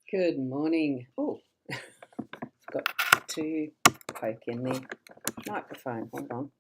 Good morning. Oh, I've got to poke in the microphone. Hold on.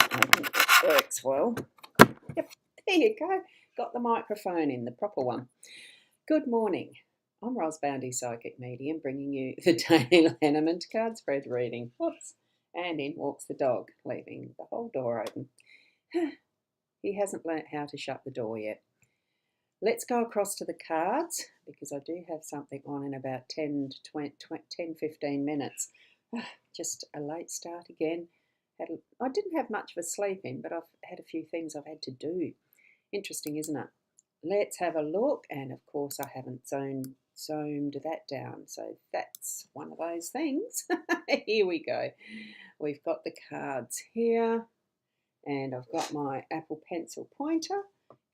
I think it works well. Yep, there you go. Got the microphone in, the proper one. Good morning. I'm rosboundy psychic medium, bringing you the daily Lenormand card spread reading. Whoops. And in walks the dog, leaving the whole door open. He hasn't learnt how to shut the door yet. Let's go across to the cards because I do have something on in about 10 to 20, 10, 15 minutes. Just a late start again. I didn't have much of a sleep in, but I've had a few things I've had to do. Interesting, isn't it? Let's have a look. And of course, I haven't zoomed that down. So that's one of those things. Here we go. We've got the cards here. And I've got my Apple Pencil pointer.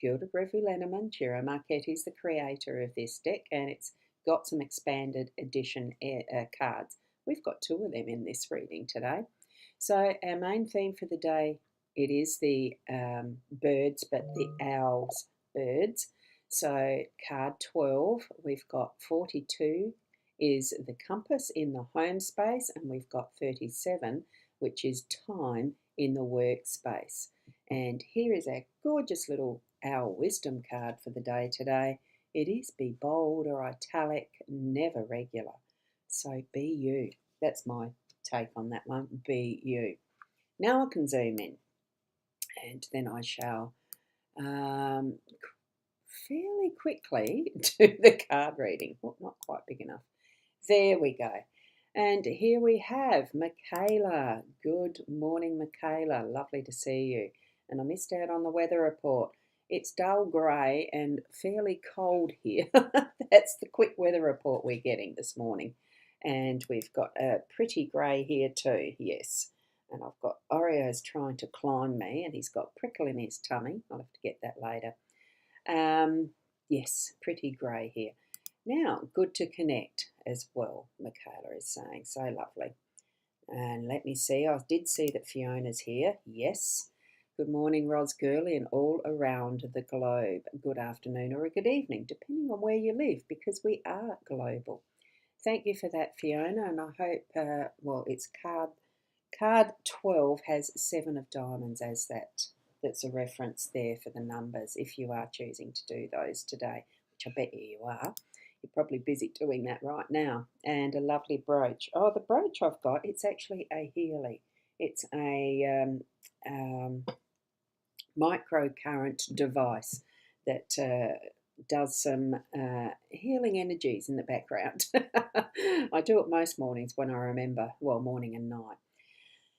Gilded Reverie Lenormand. Ciro Marchetti is the creator of this deck, and it's got some expanded edition cards. We've got two of them in this reading today. So our main theme for the day, it is the birds, but the owls birds. So card 12, we've got 42 is the compass in the home space, and we've got 37, which is time in the workspace. And here is our gorgeous little owl wisdom card for the day today. It is be bold or italic, never regular. So be you. That's my take on that one. Be you. Now I can zoom in, and then I shall fairly quickly do the card reading. Well, not quite big enough. There we go. And here we have Michaela. Good morning, Michaela. Lovely to see you. And I missed out on the weather report. It's dull grey and fairly cold here. That's the quick weather report we're getting this morning. And we've got a pretty grey here too, yes. And I've got Oreo's trying to climb me, and he's got prickle in his tummy. I'll have to get that later. Yes, pretty grey here. Now, good to connect as well, Michaela is saying. So lovely. And let me see. I did see that Fiona's here. Yes. Good morning, Ros Gurley, and all around the globe. Good afternoon or a good evening, depending on where you live, because we are global. Thank you for that, Fiona, and I hope, well, it's card 12 has 7 of diamonds as that. That's a reference there for the numbers if you are choosing to do those today, which I bet you are. You're probably busy doing that right now. And a lovely brooch. Oh, the brooch I've got, it's actually a Healy. It's a microcurrent device that does some healing energies in the background. I do it most mornings when I remember, well, morning and night.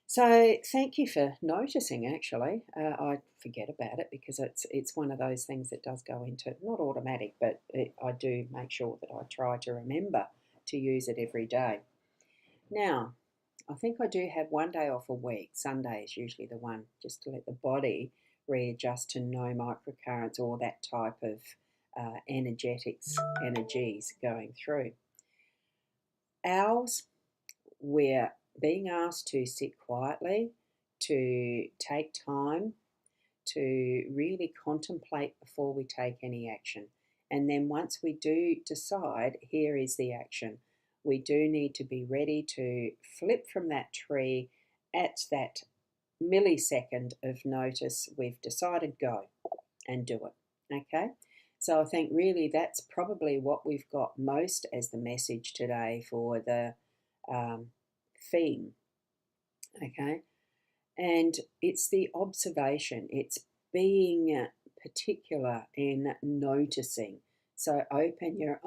So thank you for noticing, actually. I forget about it because it's one of those things that does go into, not automatic, but I do make sure that I try to remember to use it every day. Now, I think I do have one day off a week. Sunday is usually the one, just to let the body readjust to no microcurrents or that type of energies going through. Owls, we're being asked to sit quietly, to take time, to really contemplate before we take any action. And then once we do decide, here is the action. We do need to be ready to flip from that tree at that millisecond of notice. We've decided, go and do it. Okay? So I think really that's probably what we've got most as the message today for the theme. Okay? And it's the observation, it's being particular in noticing. So open your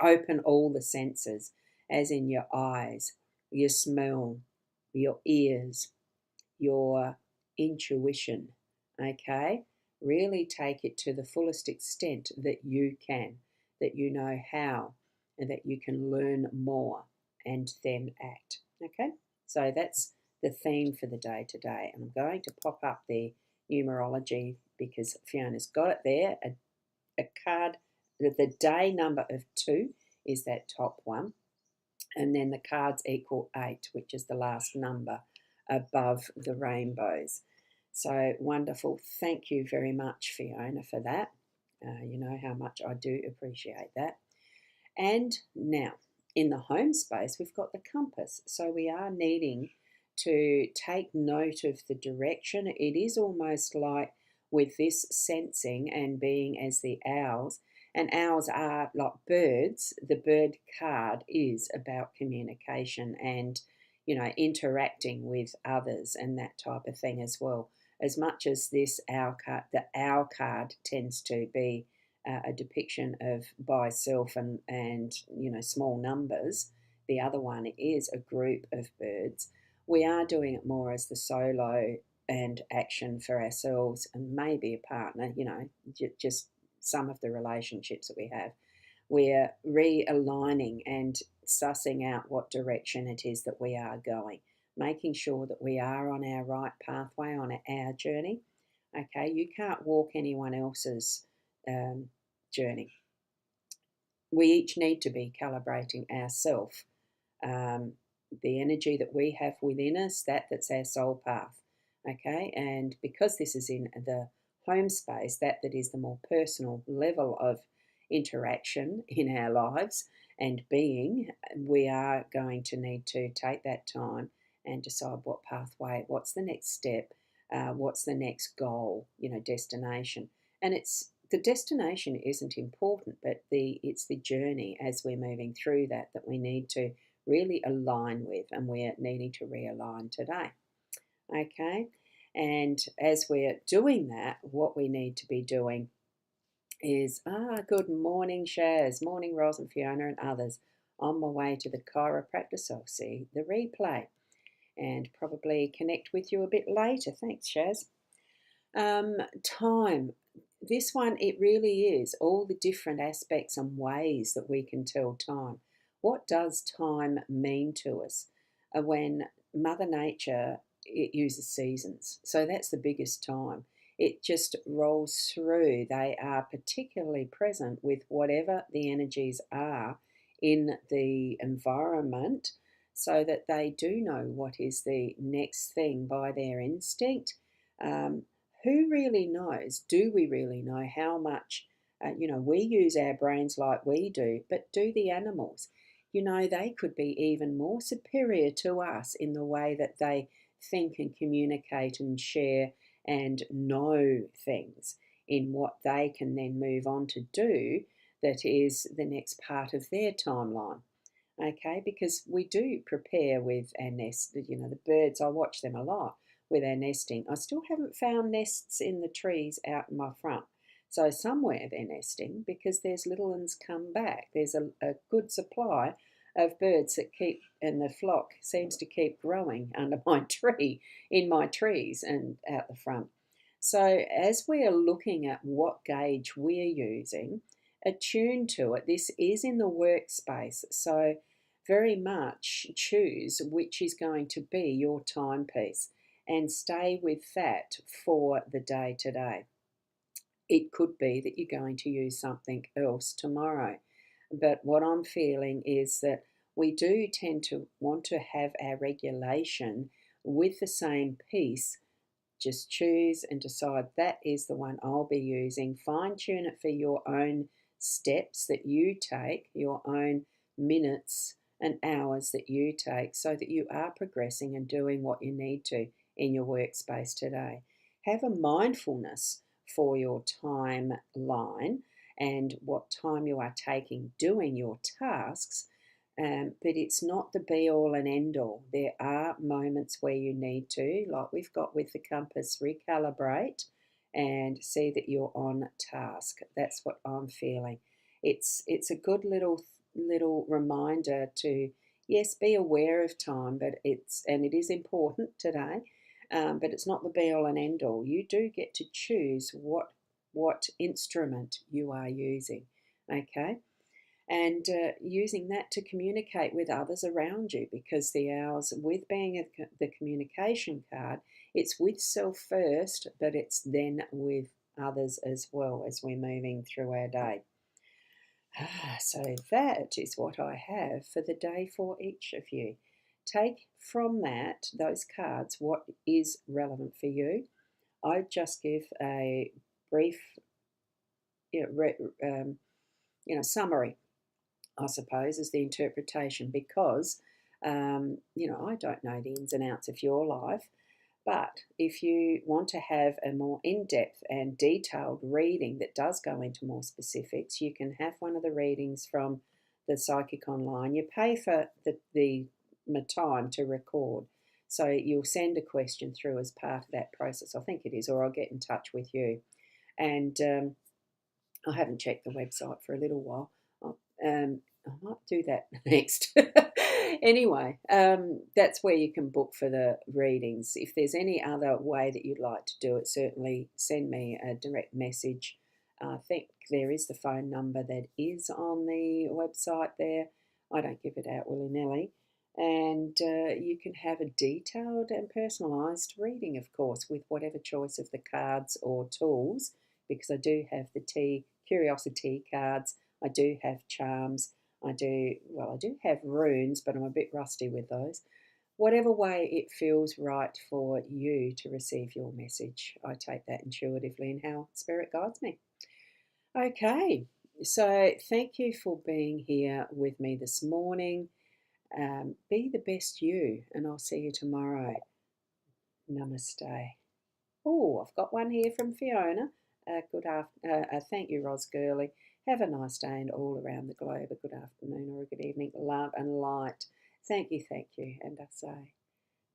open all the senses, as in your eyes, your smell, your ears, your intuition. Okay? Really take it to the fullest extent that you can, that you know how, and that you can learn more and then act. Okay? So that's the theme for the day today. And I'm going to pop up the numerology because Fiona's got it there. A card, the day number of 2 is that top one. And then the cards equal 8, which is the last number above the rainbows. So wonderful. Thank you very much, Fiona, for that. You know how much I do appreciate that. And now, in the home space, we've got the compass. So we are needing to take note of the direction. It is almost like with this sensing and being as the owls, and owls are like birds. The bird card is about communication and, interacting with others and that type of thing as well. As much as this owl card, the owl card tends to be a depiction of by self and small numbers. The other one is a group of birds. We are doing it more as the solo and action for ourselves and maybe a partner, just some of the relationships that we have. We're realigning and sussing out what direction it is that we are going, making sure that we are on our right pathway on our journey. Okay, you can't walk anyone else's journey. We each need to be calibrating ourselves, the energy that we have within us, that's our soul path. Okay, and because this is in the home space, that is the more personal level of interaction in our lives and being, we are going to need to take that time and decide what pathway, what's the next step, what's the next goal, destination. And the destination isn't important, but it's the journey as we're moving through that we need to really align with, and we're needing to realign today. Okay, and as we're doing that, what we need to be doing is, good morning, Shaz, morning, Ros and Fiona and others. On my way to the chiropractor, so I'll see the replay and probably connect with you a bit later. Thanks, Shaz. Time. This one, it really is all the different aspects and ways that we can tell time. What does time mean to us? When Mother Nature, it uses seasons. So that's the biggest time. It just rolls through. They are particularly present with whatever the energies are in the environment, so that they do know what is the next thing by their instinct. Who really knows? Do we really know how much, we use our brains like we do, but do the animals? They could be even more superior to us in the way that they think and communicate and share and know things in what they can then move on to do that is the next part of their timeline. Okay, because we do prepare with our nest, the birds, I watch them a lot with our nesting. I still haven't found nests in the trees out in my front. So somewhere they're nesting because there's little ones come back. There's a good supply of birds that keep, and the flock seems to keep growing under my tree, in my trees and out the front. So as we are looking at what gauge we're using, attune to it. This is in the workspace. So very much choose which is going to be your timepiece and stay with that for the day today. It could be that you're going to use something else tomorrow. But what I'm feeling is that we do tend to want to have our regulation with the same piece. Just choose and decide that is the one I'll be using. Fine tune it for your own steps that you take, your own minutes and hours that you take, so that you are progressing and doing what you need to in your workspace today. Have a mindfulness for your timeline and what time you are taking doing your tasks, but it's not the be all and end all. There are moments where you need to, like we've got with the compass, recalibrate and see that you're on task. That's what I'm feeling. It's a good little reminder to, yes, be aware of time, but it is important today. But it's not the be all and end all. You do get to choose what instrument you are using, okay? And using that to communicate with others around you, because the owls, with being the communication card, it's with self first, but it's then with others as well as we're moving through our day. So that is what I have for the day for each of you. Take from those cards, what is relevant for you. I just give a brief, summary I suppose, is the interpretation because, I don't know the ins and outs of your life. But if you want to have a more in depth and detailed reading that does go into more specifics, you can have one of the readings from the Psychic Online. You pay for the time to record. So you'll send a question through as part of that process. I think it is, or I'll get in touch with you. And I haven't checked the website for a little while. I might do that next. Anyway, that's where you can book for the readings. If there's any other way that you'd like to do it, certainly send me a direct message. I think there is the phone number that is on the website there. I don't give it out willy-nilly. And you can have a detailed and personalised reading, of course, with whatever choice of the cards or tools, because I do have the curiosity cards, I do have charms, I do have runes, but I'm a bit rusty with those. Whatever way it feels right for you to receive your message, I take that intuitively and how Spirit guides me. Okay, so thank you for being here with me this morning. Be the best you, and I'll see you tomorrow. Namaste. Oh, I've got one here from Fiona. Thank you, Ros Gurley. Have a nice day and all around the globe a good afternoon or a good evening. Love and light. Thank you. And I say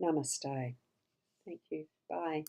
namaste. Thank you. Bye.